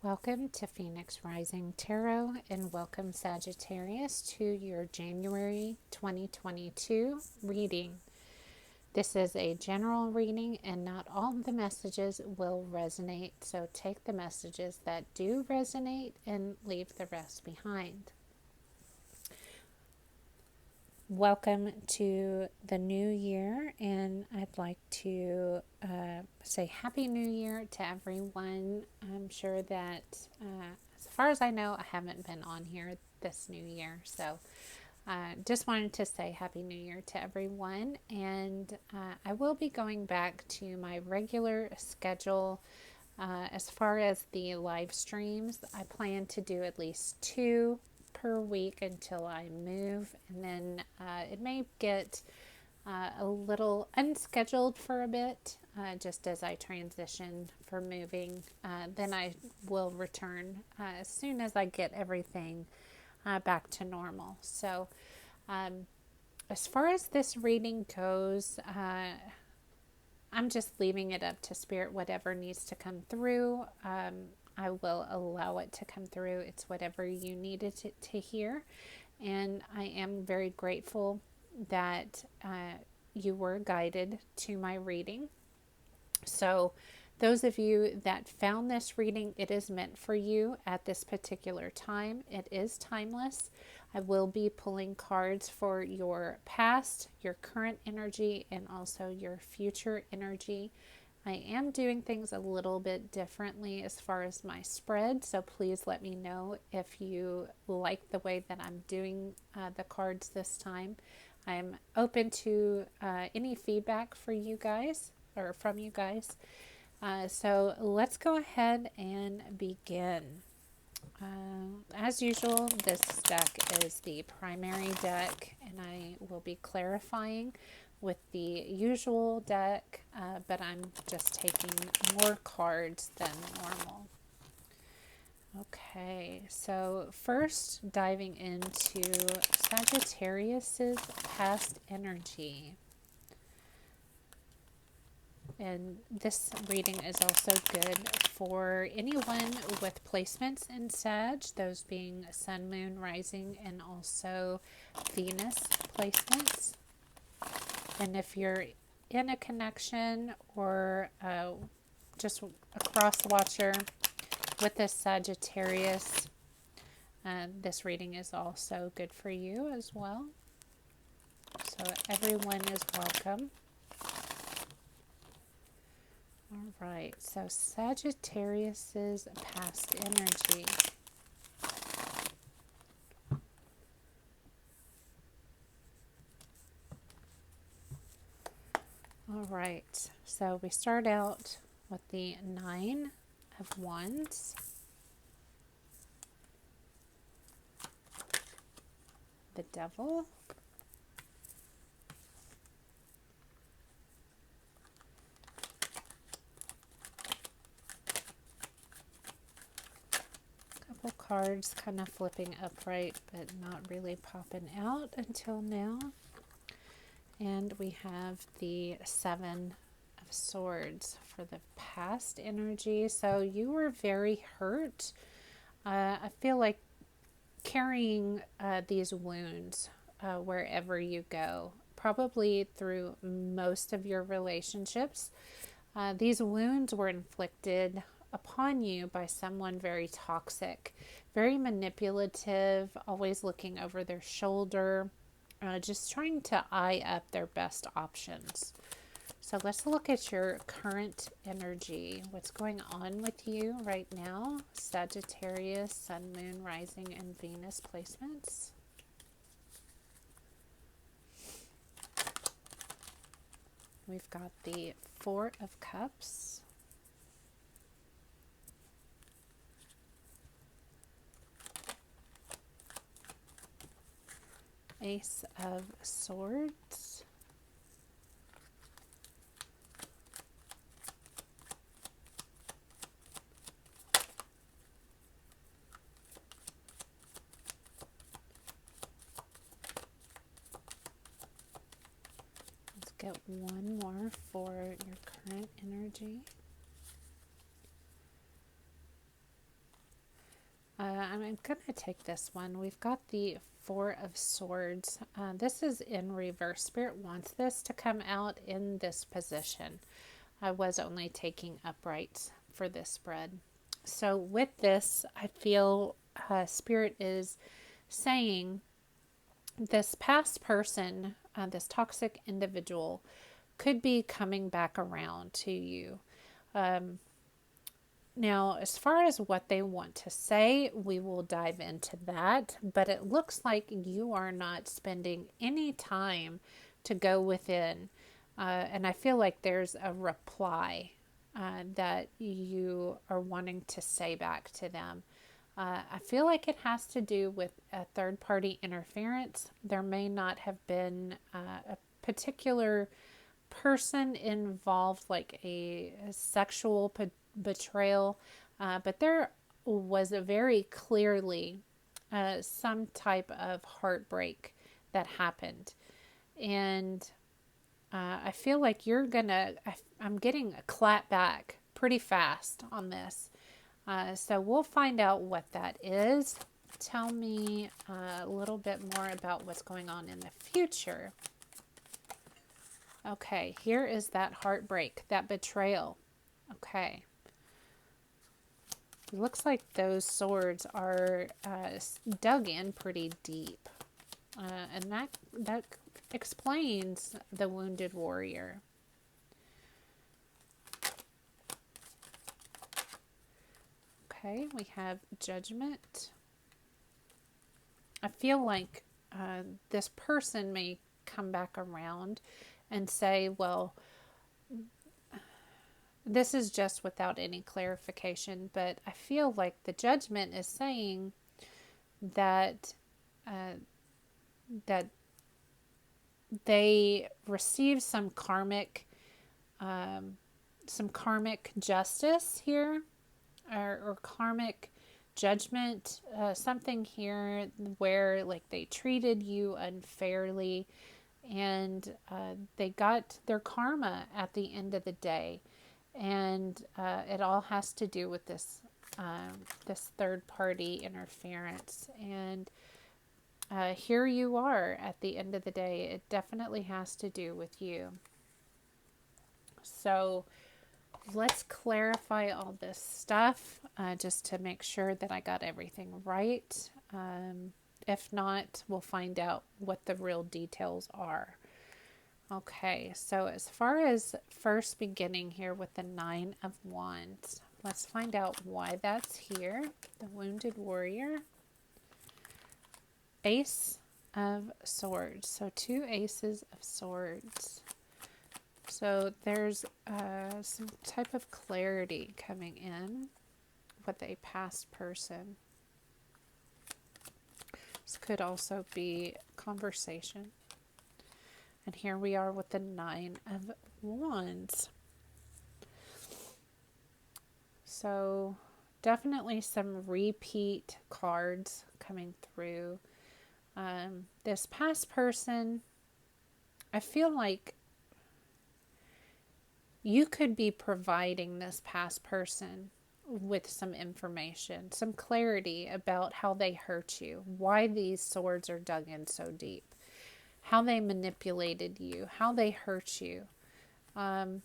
Welcome to Phoenix Rising Tarot and welcome Sagittarius to your January 2022 reading. This is a general reading and not all of the messages will resonate, so take the messages that do resonate and leave the rest behind. Welcome to the new year, and I'd like to say Happy New Year to everyone. I'm sure that, as far as I know, I haven't been on here this new year, so just wanted to say Happy New Year to everyone, and I will be going back to my regular schedule. As far as the live streams, I plan to do at least 2 per week until I move, and then it may get a little unscheduled for a bit just as I transition for moving. Then I will return as soon as I get everything back to normal. So as far as this reading goes, I'm just leaving it up to Spirit, whatever needs to come through. I will allow it to come through. It's whatever you needed to hear. And I am very grateful that you were guided to my reading. So those of you that found this reading, it is meant for you at this particular time. It is timeless. I will be pulling cards for your past, your current energy, and also your future energy. I am doing things a little bit differently as far as my spread, so please let me know if you like the way that I'm doing the cards this time. I'm open to any feedback for you guys or from you guys. So let's go ahead and begin. As usual, this deck is the primary deck, and I will be clarifying with the usual deck, but I'm just taking more cards than normal. Okay, so first diving into Sagittarius's past energy. And this reading is also good for anyone with placements in Sag, those being Sun, Moon, Rising, and also Venus placements. And if you're in a connection or just a cross-watcher with this Sagittarius, this reading is also good for you as well. So everyone is welcome. All right, so Sagittarius's past energy. All right, so we start out with the 9 of Wands, the Devil, couple cards kind of flipping upright but not really popping out until now. And we have the 7 of Swords for the past energy. So you were very hurt. I feel like carrying these wounds wherever you go, probably through most of your relationships. These wounds were inflicted upon you by someone very toxic, very manipulative, always looking over their shoulder. Just trying to eye up their best options. So let's look at your current energy. What's going on with you right now? Sagittarius, Sun, Moon, Rising, and Venus placements. We've got the 4 of Cups. Ace of Swords. Let's get one more for your current energy. I'm going to take this one. We've got the Four of Swords. This is in reverse. Spirit wants this to come out in this position. I was only taking uprights for this spread. So with this, I feel Spirit is saying this past person, this toxic individual, could be coming back around to you. Now, as far as what they want to say, we will dive into that, but it looks like you are not spending any time to go within, and I feel like there's a reply that you are wanting to say back to them. I feel like it has to do with a third-party interference. There may not have been a particular person involved, like a sexual betrayal, but there was a very clearly some type of heartbreak that happened. And I feel like I'm getting a clap back pretty fast on this. So we'll find out what that is. Tell me a little bit more about what's going on in the future. Okay, here is that heartbreak, that betrayal. Okay. It looks like those swords are dug in pretty deep. And that explains the wounded warrior. Okay, we have judgment. I feel like this person may come back around and say, well, this is just without any clarification, but I feel like the judgment is saying that that they receive some karmic justice here, or karmic judgment, something here where like they treated you unfairly, and they got their karma at the end of the day. And it all has to do with this third-party interference. And here you are at the end of the day. It definitely has to do with you. So let's clarify all this stuff just to make sure that I got everything right. If not, we'll find out what the real details are. Okay, so as far as first beginning here with the Nine of Wands, let's find out why that's here. The Wounded Warrior. Ace of Swords. So 2 aces of swords. So there's some type of clarity coming in with a past person. This could also be conversation. And here we are with the Nine of Wands. So definitely some repeat cards coming through. This past person, I feel like you could be providing this past person with some information, some clarity about how they hurt you, why these swords are dug in so deep, how they manipulated you, how they hurt you. And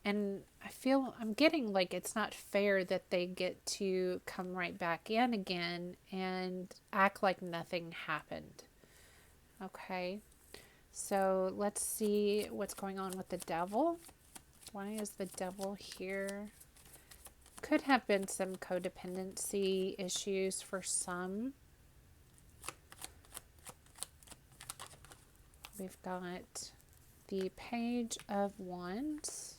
I'm getting like it's not fair that they get to come right back in again and act like nothing happened. Okay, so let's see what's going on with the Devil. Why is the Devil here? Could have been some codependency issues for some. We've got the Page of Wands.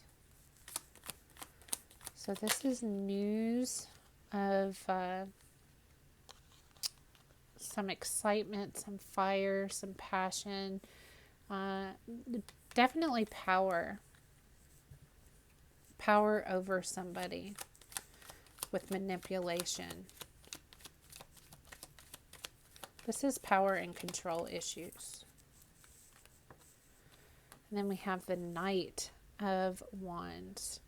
So this is news of some excitement, some fire, some passion. Definitely power. Power over somebody with manipulation. This is power and control issues. And then we have the Knight of Wands.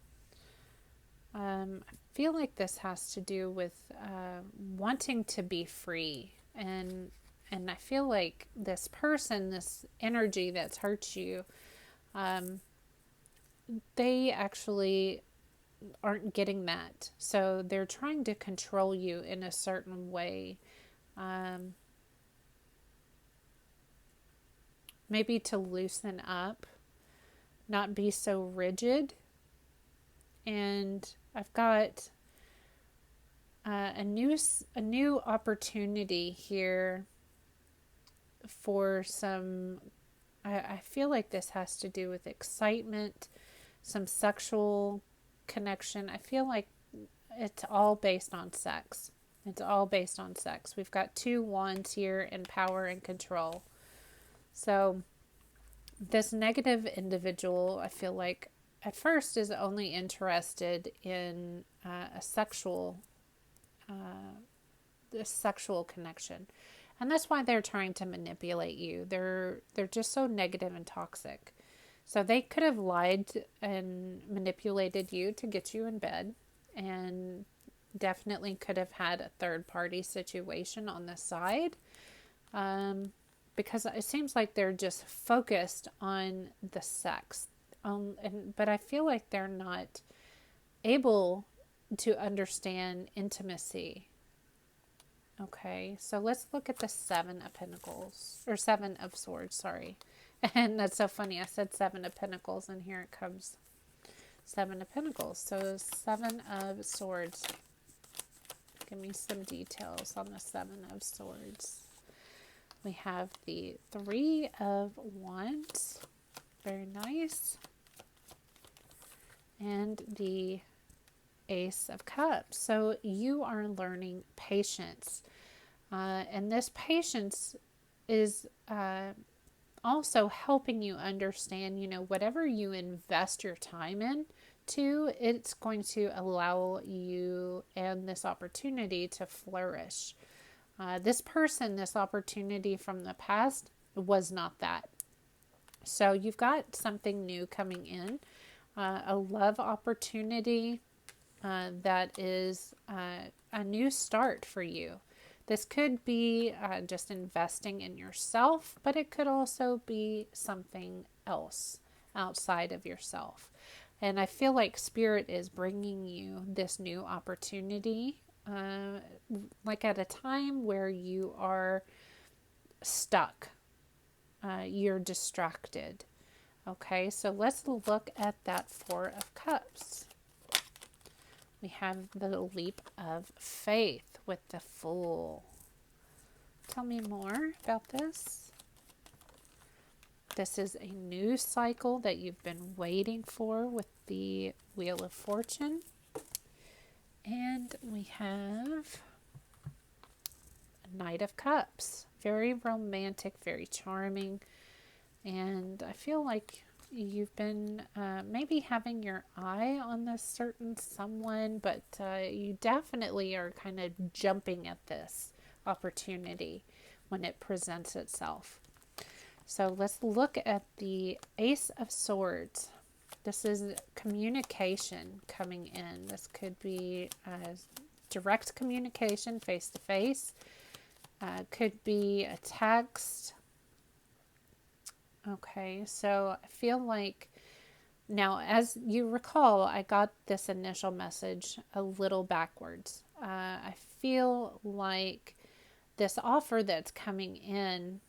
I feel like this has to do with wanting to be free, and I feel like this person, this energy that's hurt you, they actually aren't getting that. So they're trying to control you in a certain way. Maybe to loosen up, not be so rigid. And I've got a new opportunity here for some. I feel like this has to do with excitement, some sexual connection. I feel like it's all based on sex. It's all based on sex. We've got 2 wands here in power and control. So this negative individual, I feel like at first is only interested in a sexual connection, and that's why they're trying to manipulate you. They're just so negative and toxic. So they could have lied and manipulated you to get you in bed, and definitely could have had a third party situation on the side, because it seems like they're just focused on the sex. But I feel like they're not able to understand intimacy. Okay, so let's look at the 7 of Pentacles, or 7 of Swords, sorry. And that's so funny, I said 7 of Pentacles, and here it comes, 7 of Pentacles. So 7 of Swords. Give me some details on the 7 of Swords. We have the 3 of Wands. Very nice. And the Ace of Cups. So you are learning patience. And this patience is also helping you understand, whatever you invest your time in to, it's going to allow you and this opportunity to flourish. This person, this opportunity from the past was not that. So you've got something new coming in, a love opportunity that is a new start for you. This could be just investing in yourself, but it could also be something else outside of yourself. And I feel like Spirit is bringing you this new opportunity, like at a time where you are stuck, you're distracted. Okay, so let's look at that 4 of Cups. We have the leap of faith with the Fool. Tell me more about this. This is a new cycle that you've been waiting for with the Wheel of Fortune. And we have a Knight of Cups. Very romantic, very charming. And I feel like you've been maybe having your eye on this certain someone, but you definitely are kind of jumping at this opportunity when it presents itself. So let's look at the Ace of Swords. This is communication coming in. This could be direct communication, face-to-face. Could be a text. Okay, so I feel like now, as you recall, I got this initial message a little backwards. I feel like this offer that's coming in,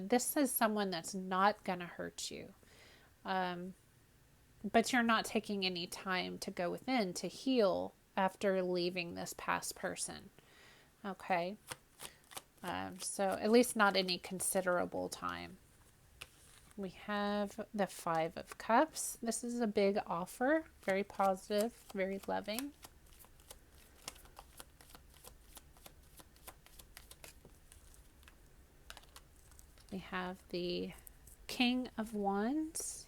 this is someone that's not going to hurt you. But you're not taking any time to go within to heal after leaving this past person. Okay, so at least not any considerable time. We have the 5 of Cups. This is a big offer, very positive, very loving. We have the King of Wands.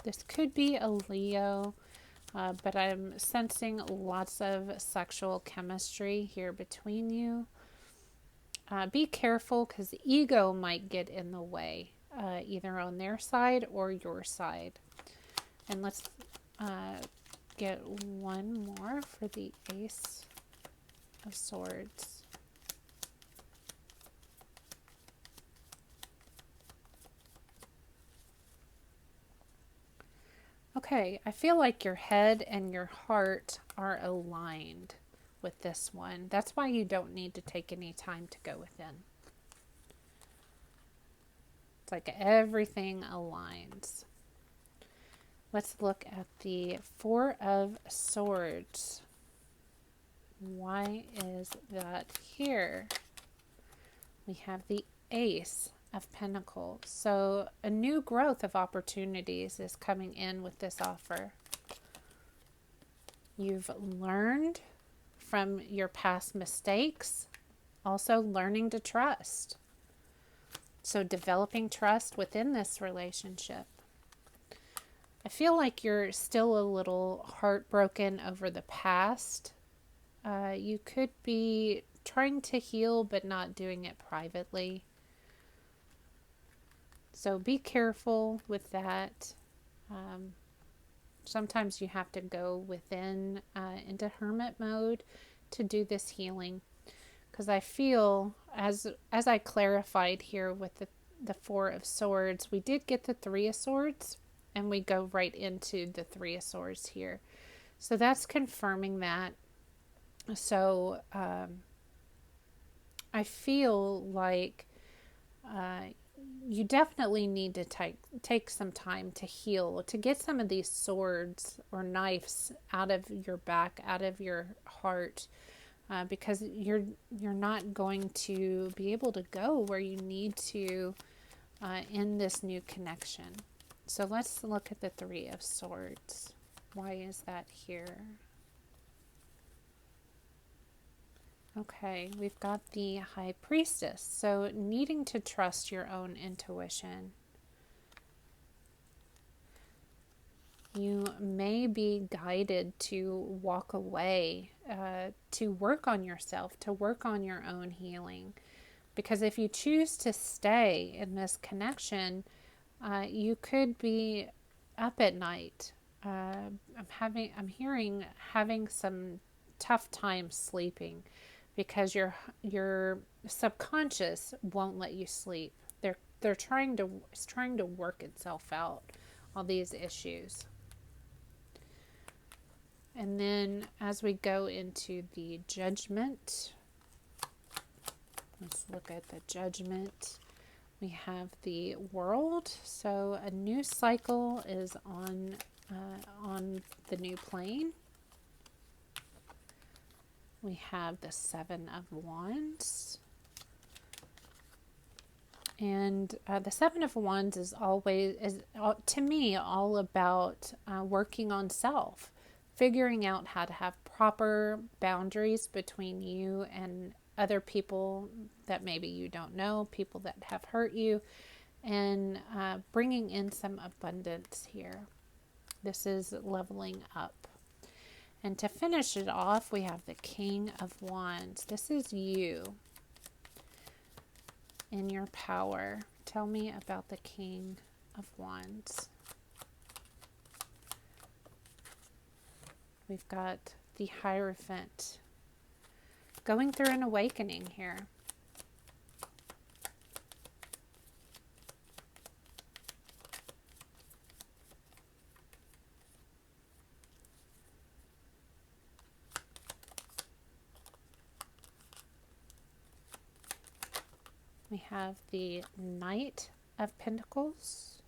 This could be a Leo, but I'm sensing lots of sexual chemistry here between you. Be careful because ego might get in the way. Either on their side or your side. And let's get one more for the Ace of Swords. Okay, I feel like your head and your heart are aligned with this one. That's why you don't need to take any time to go within. It's like everything aligns. Let's look at the Four of Swords. Why is that here? We have the Ace of Pentacles. So a new growth of opportunities is coming in with this offer. You've learned from your past mistakes, also learning to trust. So developing trust within this relationship. I feel like you're still a little heartbroken over the past. You could be trying to heal but not doing it privately. So be careful with that. Sometimes you have to go within into hermit mode to do this healing. Because I feel, as I clarified here with the Four of Swords, we did get the Three of Swords, and we go right into the Three of Swords here. So that's confirming that. So I feel like you definitely need to take some time to heal, to get some of these swords or knives out of your back, out of your heart, because you're not going to be able to go where you need to in this new connection. So let's look at the Three of Swords. Why is that here? Okay, we've got the High Priestess. So needing to trust your own intuition. You may be guided to walk away, to work on yourself, to work on your own healing. Because if you choose to stay in this connection, you could be up at night. I'm hearing having some tough time sleeping, because your subconscious won't let you sleep. It's trying to work itself out, all these issues. And then as we go into the Judgment, let's look at the Judgment. We have the World. So a new cycle is on the new plane. We have the Seven of Wands. And the Seven of Wands is to me, all about working on self, figuring out how to have proper boundaries between you and other people that maybe you don't know, people that have hurt you, and bringing in some abundance here. This is leveling up. And to finish it off, we have the King of Wands. This is you in your power. Tell me about the King of Wands. We've got the Hierophant. Going through an awakening here. We have the Knight of Pentacles.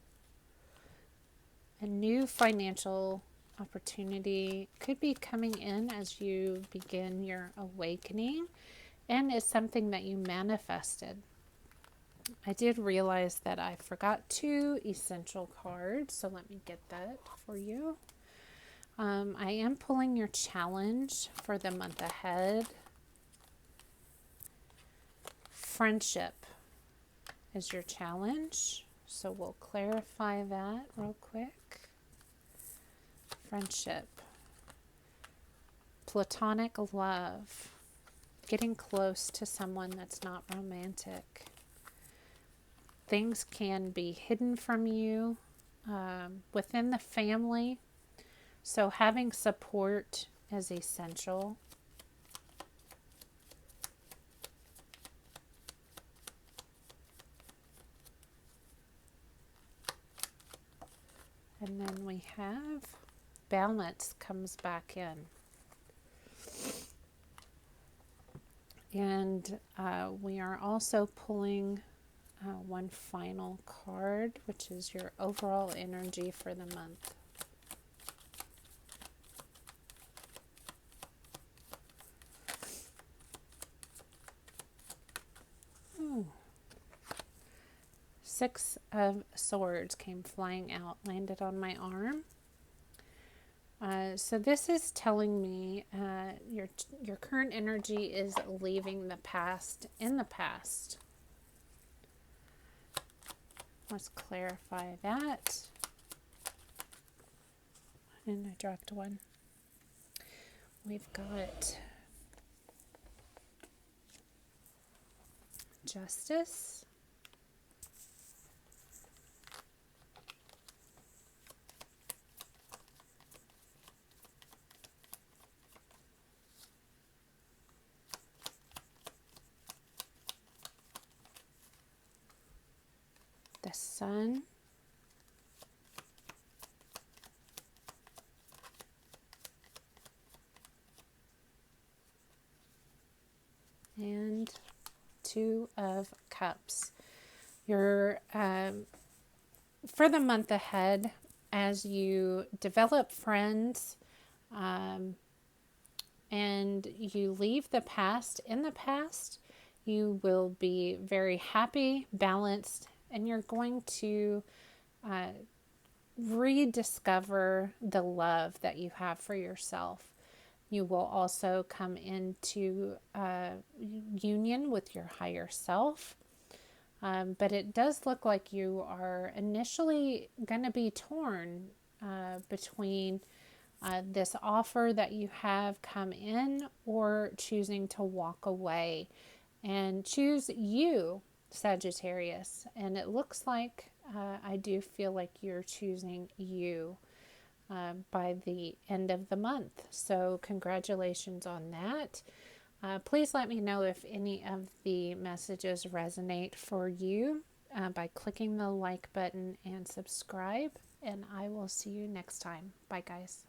A new financial opportunity could be coming in as you begin your awakening, and it's something that you manifested. I did realize that I forgot 2 essential cards, so let me get that for you. I am pulling your challenge for the month ahead. Friendship is your challenge, so we'll clarify that real quick. Friendship, platonic love, getting close to someone that's not romantic. Things can be hidden from you within the family. So having support is essential. And then we have balance comes back in. And we are also pulling one final card, which is your overall energy for the month. Ooh. Six of Swords came flying out, landed on my arm. So this is telling me your current energy is leaving the past in the past. Let's clarify that. And I dropped one. We've got Justice. The Sun. And Two of Cups. Your for the month ahead, as you develop friends and you leave the past in the past, you will be very happy, balanced, and you're going to rediscover the love that you have for yourself. You will also come into union with your higher self. But it does look like you are initially going to be torn between this offer that you have come in or choosing to walk away and choose you, Sagittarius. And it looks like I do feel like you're choosing you by the end of the month. So congratulations on that. Please let me know if any of the messages resonate for you by clicking the like button and subscribe. And I will see you next time. Bye, guys.